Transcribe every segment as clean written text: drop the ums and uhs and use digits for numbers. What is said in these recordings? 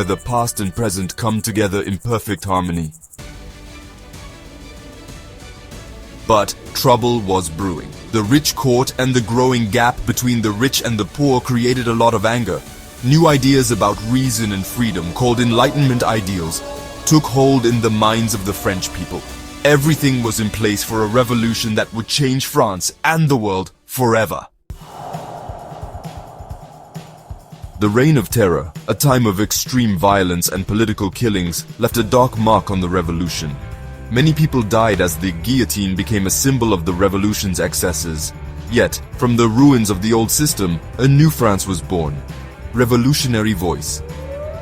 where the past and present come together in perfect harmony. But trouble was brewing. The rich court and the growing gap between the rich and the poor created a lot of anger. New ideas about reason and freedom, called Enlightenment ideals, took hold in the minds of the French people. Everything was in place for a revolution that would change France and the world forever. The Reign of Terror, a time of extreme violence and political killings, left a dark mark on the revolution. Many people died as the guillotine became a symbol of the revolution's excesses. Yet, from the ruins of the old system, a new France was born. Revolutionary voice.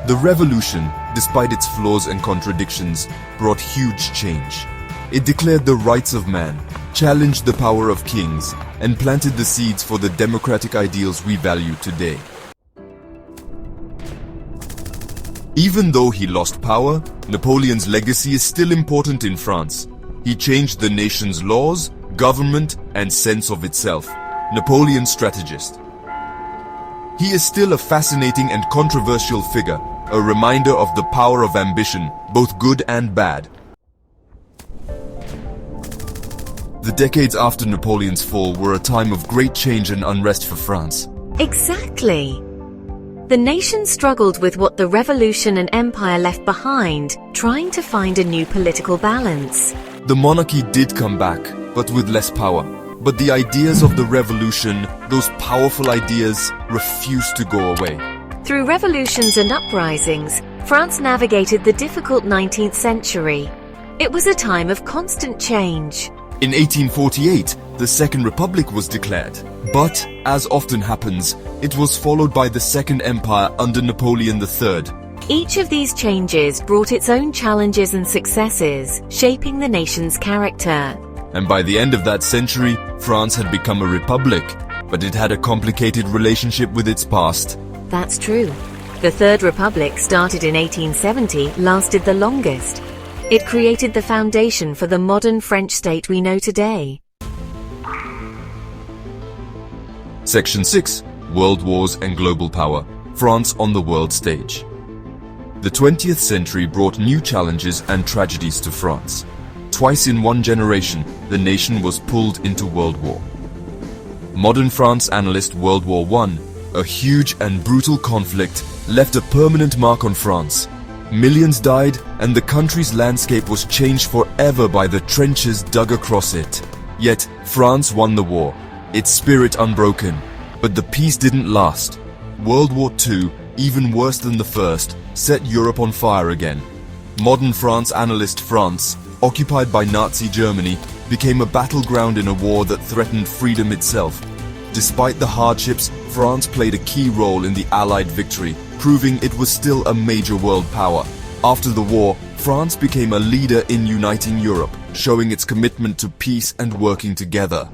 The revolution, despite its flaws and contradictions, brought huge change. It declared the rights of man, challenged the power of kings, and planted the seeds for the democratic ideals we value today. Even though he lost power, Napoleon's legacy is still important in France. He changed the nation's laws, government, and sense of itself. Napoleon strategist. He is still a fascinating and controversial figure, a reminder of the power of ambition, both good and bad. The decades after Napoleon's fall were a time of great change and unrest for France. Exactly. The nation struggled with what the revolution and empire left behind, trying to find a new political balance. The monarchy did come back, but with less power. But the ideas of the revolution, those powerful ideas, refused to go away. Through revolutions and uprisings, France navigated the difficult 19th century. It was a time of constant change. In 1848, the Second Republic was declared. But, as often happens, it was followed by the Second Empire under Napoleon III. Each of these changes brought its own challenges and successes, shaping the nation's character. And by the end of that century, France had become a republic, but it had a complicated relationship with its past. That's true. The Third Republic, started in 1870, lasted the longest. It created the foundation for the modern French state we know today. Section 6. World Wars and Global Power. France on the world stage. The 20th century brought new challenges and tragedies to France. Twice in one generation, the nation was pulled into World War. Modern France analyst World War I, a huge and brutal conflict, left a permanent mark on France. Millions died, and the country's landscape was changed forever by the trenches dug across it. Yet, France won the war, its spirit unbroken. But the peace didn't last. World War II, even worse than the first, set Europe on fire again. Modern France analyst France, occupied by Nazi Germany, became a battleground in a war that threatened freedom itself. Despite the hardships, France played a key role in the Allied victory, proving it was still a major world power. After the war, France became a leader in uniting Europe, showing its commitment to peace and working together.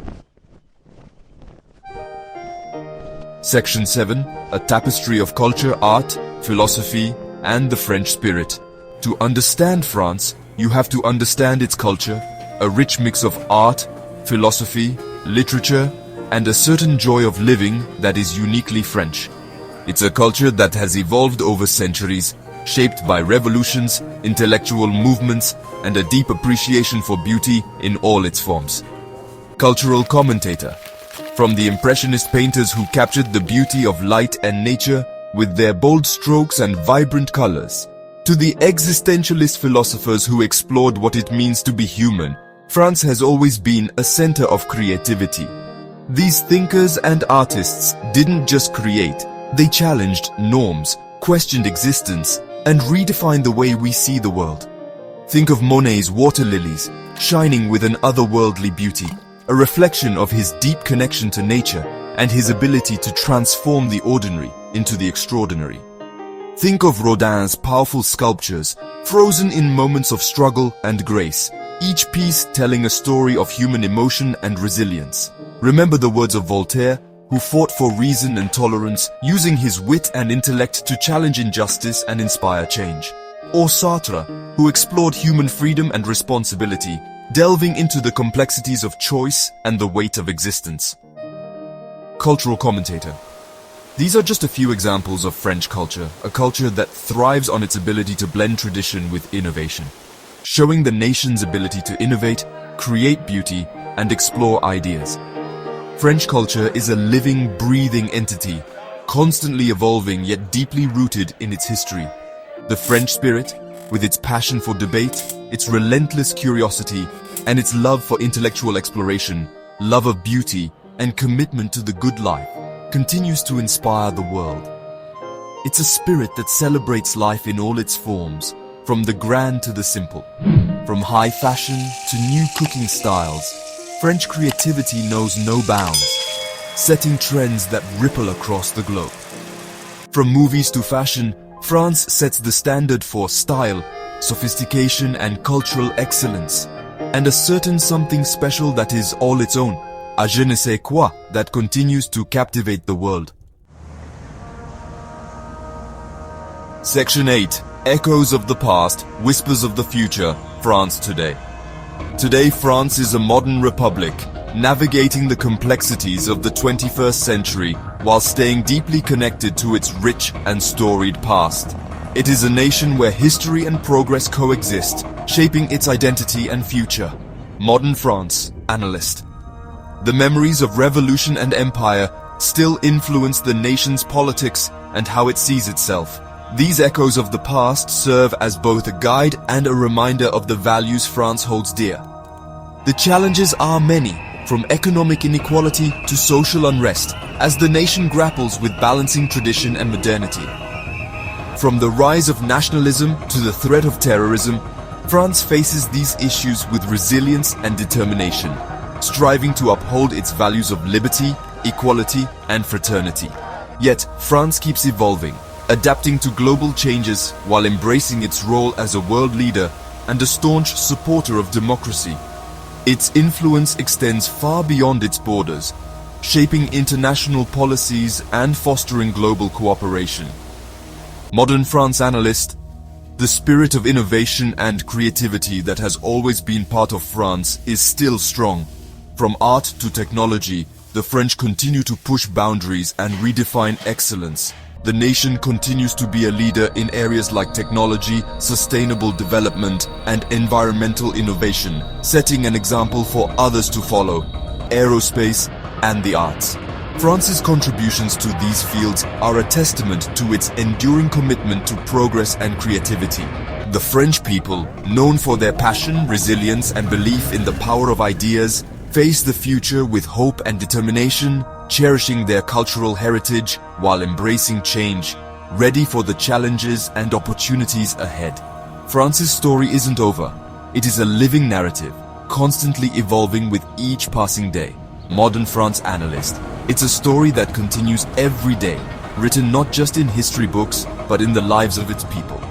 Section 7. A tapestry of culture, art, philosophy, and the French spirit. To understand France, you have to understand its culture, a rich mix of art, philosophy, literature, and a certain joy of living that is uniquely French. It's a culture that has evolved over centuries, shaped by revolutions, intellectual movements, and a deep appreciation for beauty in all its forms. Cultural commentator. From the Impressionist painters who captured the beauty of light and nature with their bold strokes and vibrant colors, to the existentialist philosophers who explored what it means to be human, France has always been a center of creativity. These thinkers and artists didn't just create, they challenged norms, questioned existence, and redefined the way we see the world. Think of Monet's water lilies, shining with an otherworldly beauty, a reflection of his deep connection to nature and his ability to transform the ordinary into the extraordinary. Think of Rodin's powerful sculptures, frozen in moments of struggle and grace, each piece telling a story of human emotion and resilience. Remember the words of Voltaire, who fought for reason and tolerance, using his wit and intellect to challenge injustice and inspire change. Or Sartre, who explored human freedom and responsibility, delving into the complexities of choice and the weight of existence. Cultural commentator. These are just a few examples of French culture, a culture that thrives on its ability to blend tradition with innovation, showing the nation's ability to innovate, create beauty, and explore ideas. French culture is a living, breathing entity, constantly evolving yet deeply rooted in its history. The French spirit, with its passion for debate, its relentless curiosity, and its love for intellectual exploration, love of beauty, and commitment to the good life, continues to inspire the world. It's a spirit that celebrates life in all its forms, from the grand to the simple. From high fashion to new cooking styles, French creativity knows no bounds, setting trends that ripple across the globe. From movies to fashion, France sets the standard for style, sophistication, and cultural excellence, and a certain something special that is all its own, a je ne sais quoi that continues to captivate the world. Section 8. Echoes of the past, whispers of the future, France today. Today, France is a modern republic, navigating the complexities of the 21st century while staying deeply connected to its rich and storied past. It is a nation where history and progress coexist, shaping its identity and future. Modern France, analyst. The memories of revolution and empire still influence the nation's politics and how it sees itself. These echoes of the past serve as both a guide and a reminder of the values France holds dear. The challenges are many, from economic inequality to social unrest, as the nation grapples with balancing tradition and modernity. From the rise of nationalism to the threat of terrorism, France faces these issues with resilience and determination, striving to uphold its values of liberty, equality, and fraternity. Yet, France keeps evolving, adapting to global changes while embracing its role as a world leader and a staunch supporter of democracy. Its influence extends far beyond its borders, shaping international policies and fostering global cooperation. Modern France analyst. The spirit of innovation and creativity that has always been part of France is still strong. From art to technology, the French continue to push boundaries and redefine excellence. The nation continues to be a leader in areas like technology, sustainable development, and environmental innovation, setting an example for others to follow, aerospace and the arts. France's contributions to these fields are a testament to its enduring commitment to progress and creativity. The French people, known for their passion, resilience, and belief in the power of ideas, face the future with hope and determination, cherishing their cultural heritage while embracing change, ready for the challenges and opportunities ahead. France's story isn't over. It is a living narrative, constantly evolving with each passing day. Modern France analyst. It's a story that continues every day, written not just in history books, but in the lives of its people.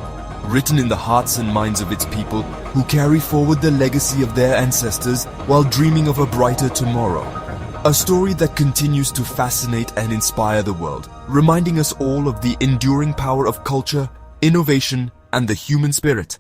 Written in the hearts and minds of its people who carry forward the legacy of their ancestors while dreaming of a brighter tomorrow. A story that continues to fascinate and inspire the world, reminding us all of the enduring power of culture, innovation, and the human spirit.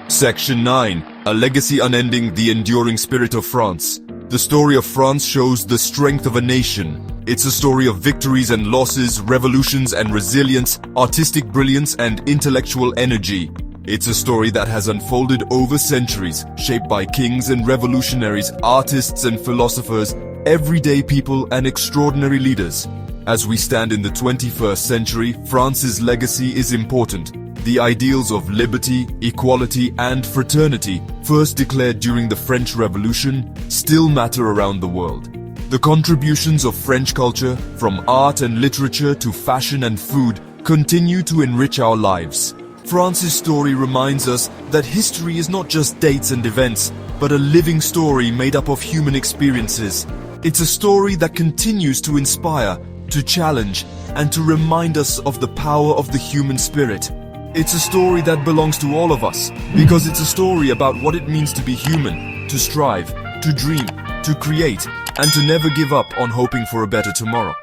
Section 9. A legacy unending, the enduring spirit of France. The story of France shows the strength of a nation. It's a story of victories and losses, revolutions and resilience, artistic brilliance and intellectual energy. It's a story that has unfolded over centuries, shaped by kings and revolutionaries, artists and philosophers, everyday people and extraordinary leaders. As we stand in the 21st century, France's legacy is important. The ideals of liberty, equality, and fraternity, first declared during the French Revolution, still matter around the world. The contributions of French culture, from art and literature to fashion and food, continue to enrich our lives. France's story reminds us that history is not just dates and events, but a living story made up of human experiences. It's a story that continues to inspire, to challenge, and to remind us of the power of the human spirit. It's a story that belongs to all of us, because it's a story about what it means to be human, to strive, to dream, to create, and to never give up on hoping for a better tomorrow.